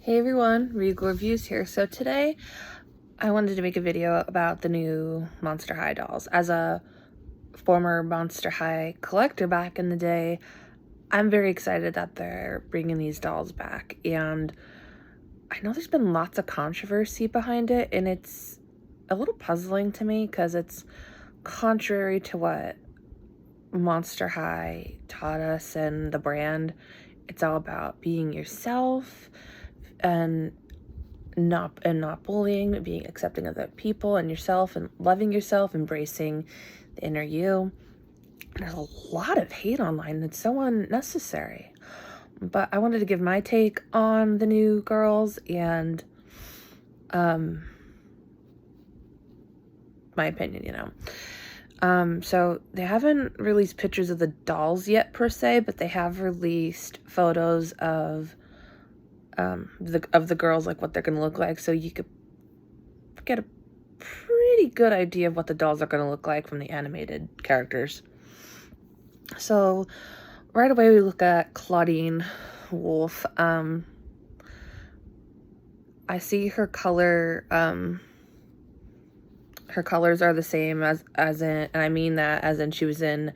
Hey everyone, Regal Reviews here. So today I wanted to make a video about the new Monster High dolls. As a former Monster High collector back in the day, I'm very excited that they're bringing these dolls back. And I know there's been lots of controversy behind it, and it's a little puzzling to me because it's contrary to what Monster High taught us and the brand. It's all about being yourself and not bullying, being accepting of other people and yourself and loving yourself, embracing the inner you. There's a lot of hate online that's so unnecessary. But I wanted to give my take on the new girls and my opinion, So they haven't released pictures of the dolls yet per se, but they have released photos of the girls, like what they're gonna look like, so you could get a pretty good idea of what the dolls are gonna look like from the animated characters. So right away we look at Claudine Wolf. I see her color, her colors are the same as in, and I mean that as in she was in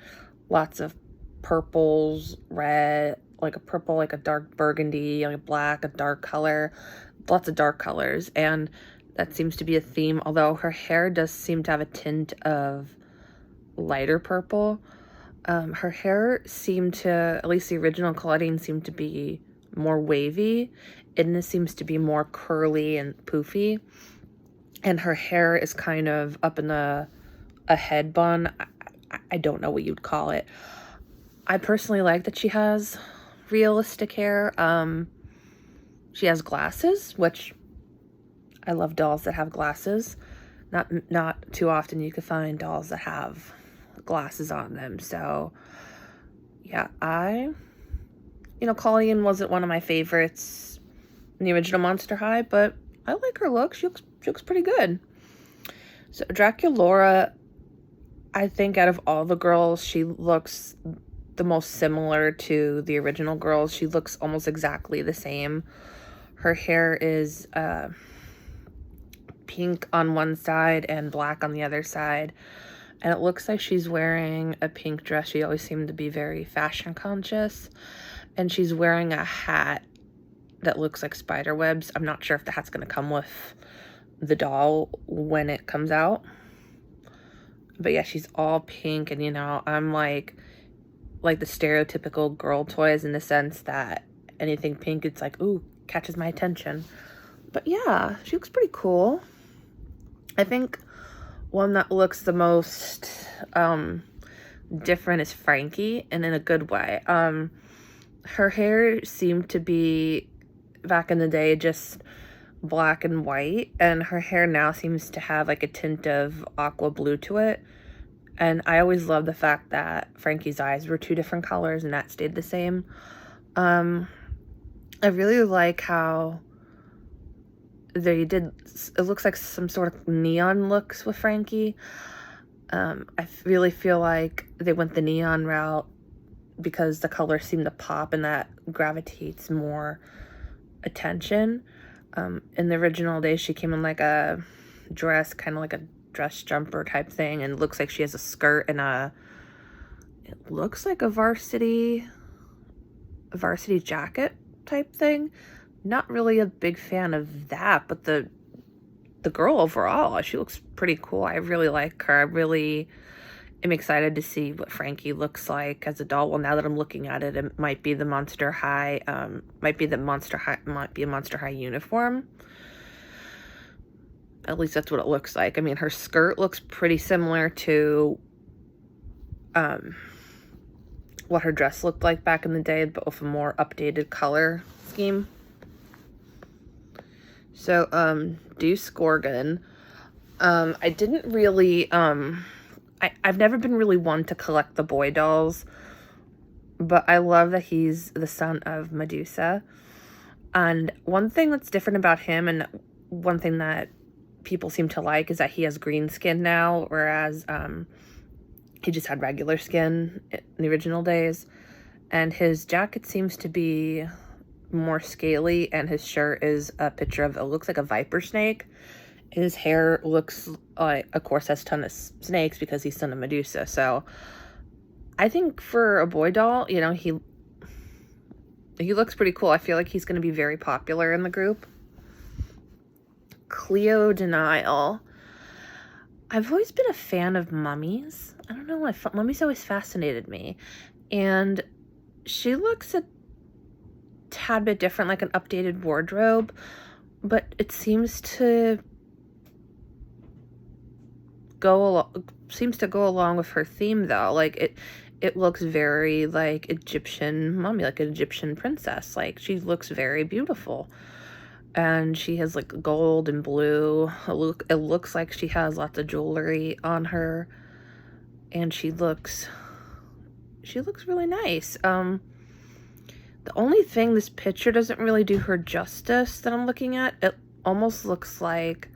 lots of purples, red, like a purple, like a dark burgundy, like a black, a dark color, lots of dark colors, and that seems to be a theme, although her hair does seem to have a tint of lighter purple. Her hair seemed to, at least the original Claudine, seemed to be more wavy, and this seems to be more curly and poofy, and her hair is kind of up in a head bun. I don't know what you'd call it. I personally like that she has realistic hair. She has glasses, which I love dolls that have glasses. Not too often you can find dolls that have glasses on them. So yeah, Colleen wasn't one of my favorites in the original Monster High, but I like her look. She looks pretty good. So Draculaura, I think out of all the girls, she looks the most similar to the original girls. She looks almost exactly the same. Her hair is pink on one side and black on the other side. And it looks like she's wearing a pink dress. She always seemed to be very fashion conscious. And she's wearing a hat that looks like spider webs. I'm not sure if the hat's going to come with the doll when it comes out. But yeah, she's all pink. And, I'm like the stereotypical girl toys in the sense that anything pink, it's like, ooh, catches my attention. But yeah, she looks pretty cool. I think one that looks the most different is Frankie, and in a good way. Her hair seemed to be, back in the day, just black and white, and her hair now seems to have like a tint of aqua blue to it. And I always loved the fact that Frankie's eyes were two different colors and that stayed the same. I really like how they did, it looks like some sort of neon looks with Frankie. I really feel like they went the neon route because the colors seem to pop and that gravitates more attention. In the original days, she came in like a dress, kind of like a dress jumper type thing, and it looks like she has a skirt and it looks like a varsity jacket type thing. Not really a big fan of that, but the girl overall, she looks pretty cool. I really like her. I really am excited to see what Frankie looks like as a doll. Well, now that I'm looking at it, it might be the Monster High, might be a Monster High uniform. At least that's what it looks like. I mean, her skirt looks pretty similar to what her dress looked like back in the day, but with a more updated color scheme. So, Deuce Gorgon. I didn't really, I've never been really one to collect the boy dolls, but I love that he's the son of Medusa. And one thing that's different about him, and one thing that people seem to like, is that he has green skin now, whereas he just had regular skin in the original days. And his jacket seems to be more scaly, and his shirt is a picture of, it looks like a viper snake. His hair looks like, of course, has a ton of snakes because he's son of Medusa. So I think for a boy doll, you know, he looks pretty cool. I feel like he's going to be very popular in the group. Cleo Denial. I've always been a fan of mummies. I don't know why. Mummies always fascinated me. And she looks a tad bit different, like an updated wardrobe. But it seems to go along with her theme, though. Like, it looks very like Egyptian mummy, like an Egyptian princess. Like, she looks very beautiful. And she has like gold and blue. It looks like she has lots of jewelry on her. And she looks really nice. The only thing, this picture doesn't really do her justice that I'm looking at. It almost looks like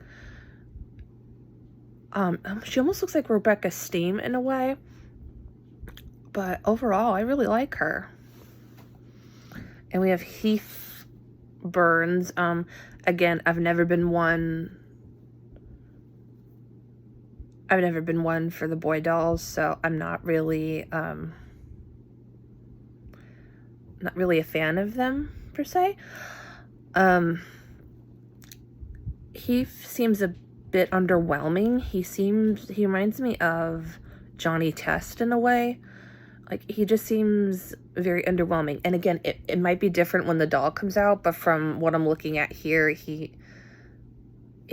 she almost looks like Rebecca Steam in a way. But overall, I really like her. And we have Heath Burns. Again, I've never been one for the boy dolls, so I'm not really a fan of them per se. He seems a bit underwhelming. He reminds me of Johnny Test in a way. Like, he just seems very underwhelming. And again, it might be different when the doll comes out, but from what I'm looking at here, it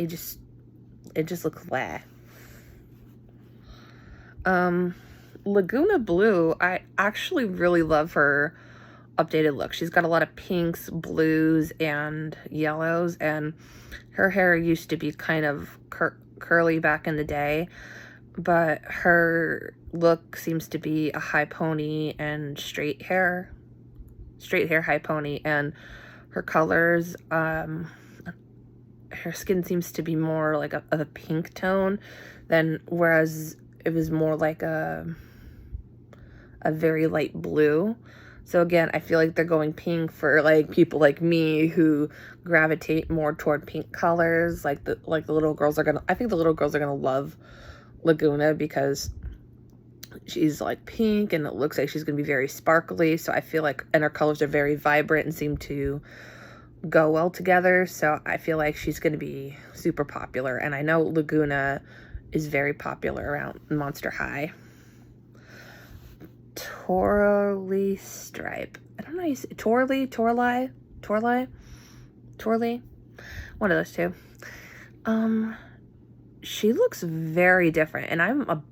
just looks blah. Laguna Blue, I actually really love her updated look. She's got a lot of pinks, blues, and yellows, and her hair used to be kind of curly back in the day, but her look seems to be a high pony and straight hair high pony, and her colors, her skin seems to be more like a pink tone than, whereas it was more like a very light blue. So again, I feel like they're going pink for like people like me who gravitate more toward pink colors. I think the little girls are gonna love Laguna because she's like pink and it looks like she's gonna be very sparkly. So I feel like, and her colors are very vibrant and seem to go well together. So I feel like she's gonna be super popular. And I know Laguna is very popular around Monster High. Torley Stripe. I don't know how you say Torley. One of those two. She looks very different, and I'm a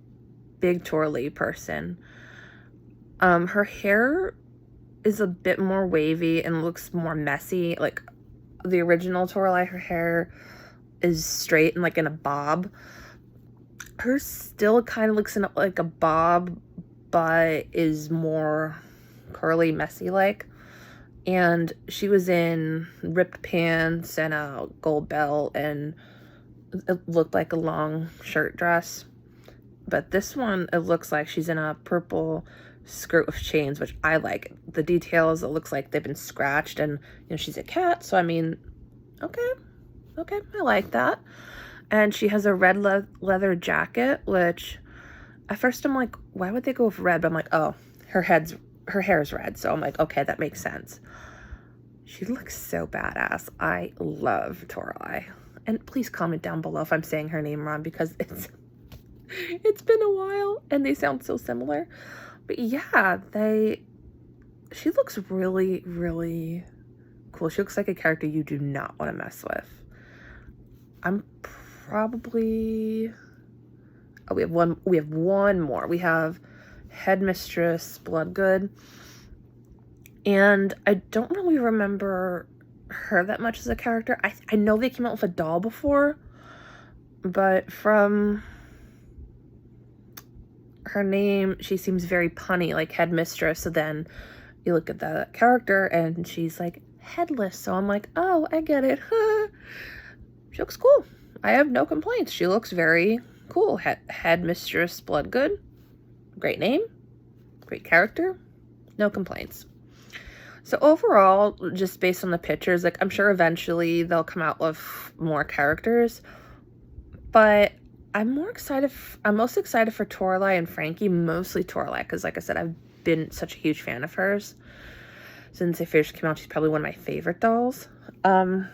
big Torley person. Her hair is a bit more wavy and looks more messy. Like the original Torley, her hair is straight and like in a bob. Hers still kind of looks like a bob, but is more curly, messy like. And she was in ripped pants and a gold belt, and it looked like a long shirt dress. But this one, it looks like she's in a purple skirt with chains, which I like. The details, it looks like they've been scratched, and you know, she's a cat, so I mean, okay, I like that. And she has a red leather jacket, which at first I'm like, why would they go with red? But I'm like, oh, her hair is red. So I'm like, okay, that makes sense. She looks so badass. I love Torley. And please comment down below if I'm saying her name wrong, because it's been a while and they sound so similar. But yeah, she looks really, really cool. She looks like a character you do not want to mess with. I'm probably... Oh, we have one more. We have Headmistress Bloodgood. And I don't really remember her that much as a character. I know they came out with a doll before, but from her name, she seems very punny, like Headmistress. So then you look at the character and she's like headless. So I'm like, oh, I get it. She looks cool. I have no complaints. She looks very cool. Headmistress Bloodgood. Great name. Great character. No complaints. So overall, just based on the pictures, like, I'm sure eventually they'll come out with more characters, but I'm most excited for Toralei and Frankie, mostly Toralei, because like I said, I've been such a huge fan of hers since they first came out. She's probably one of my favorite dolls. I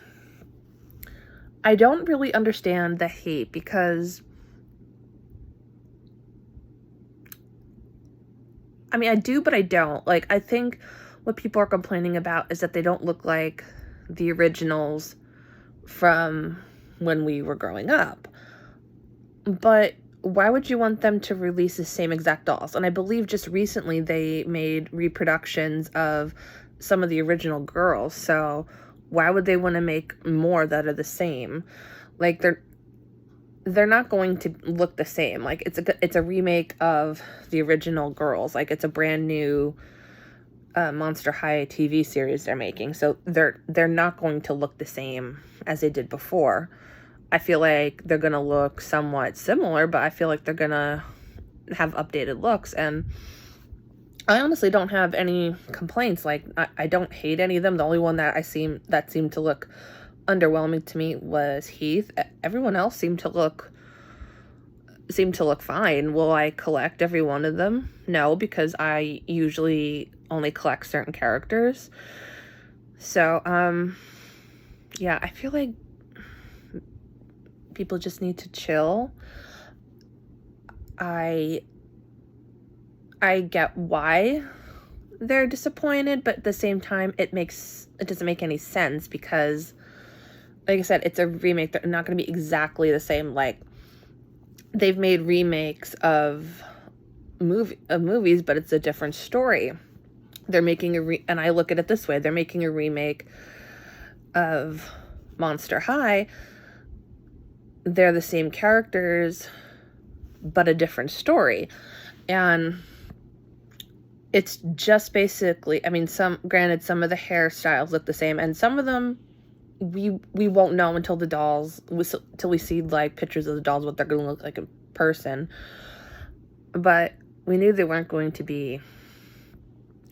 don't really understand the hate because, I mean, I do, but I don't. Like, I think what people are complaining about is that they don't look like the originals from when we were growing up. But why would you want them to release the same exact dolls? And I believe just recently they made reproductions of some of the original girls. So why would they want to make more that are the same? Like, they're not going to look the same. Like, it's a remake of the original girls. Like, it's a brand new Monster High TV series they're making. So they're not going to look the same as they did before. I feel like they're going to look somewhat similar, but I feel like they're going to have updated looks. And I honestly don't have any complaints. Like, I don't hate any of them. The only one that seemed to look underwhelming to me was Heath. Everyone else seemed to look fine. Will I collect every one of them? No, because I usually only collect certain characters. So, yeah, I feel like people just need to chill. I get why they're disappointed, but at the same time, it doesn't make any sense because, like I said, it's a remake. They're not going to be exactly the same. Like, they've made remakes of movies, but it's a different story. They're making and I look at it this way: they're making a remake of Monster High. They're the same characters, but a different story, and it's just basically, I mean, granted, some of the hairstyles look the same, and some of them we won't know until we see like pictures of the dolls what they're going to look like in person. But we knew they weren't going to be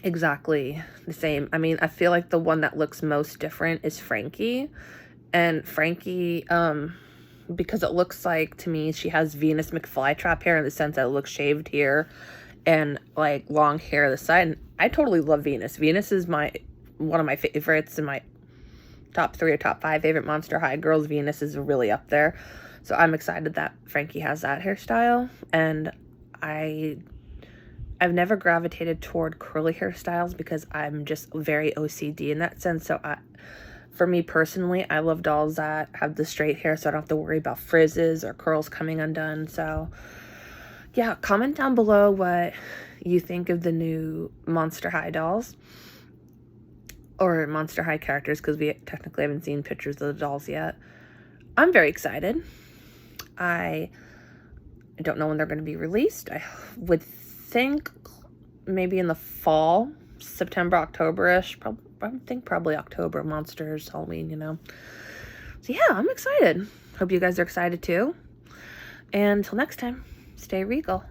exactly the same. I mean, I feel like the one that looks most different is Frankie. And Frankie, because it looks like, to me, she has Venus McFlytrap hair in the sense that it looks shaved here and like long hair on the side. And I totally love Venus. Venus is one of my favorites, in my top 3 or top 5 favorite Monster High girls. Venus is really up there. So I'm excited that Frankie has that hairstyle. And I've never gravitated toward curly hairstyles because I'm just very OCD in that sense. So for me personally, I love dolls that have the straight hair so I don't have to worry about frizzes or curls coming undone. So yeah, comment down below what you think of the new Monster High dolls. Or Monster High characters, because we technically haven't seen pictures of the dolls yet. I'm very excited. I don't know when they're going to be released. I would think maybe in the fall, September, October-ish. I think probably October, Monsters, Halloween, you know. So yeah, I'm excited. Hope you guys are excited too. And until next time, stay regal.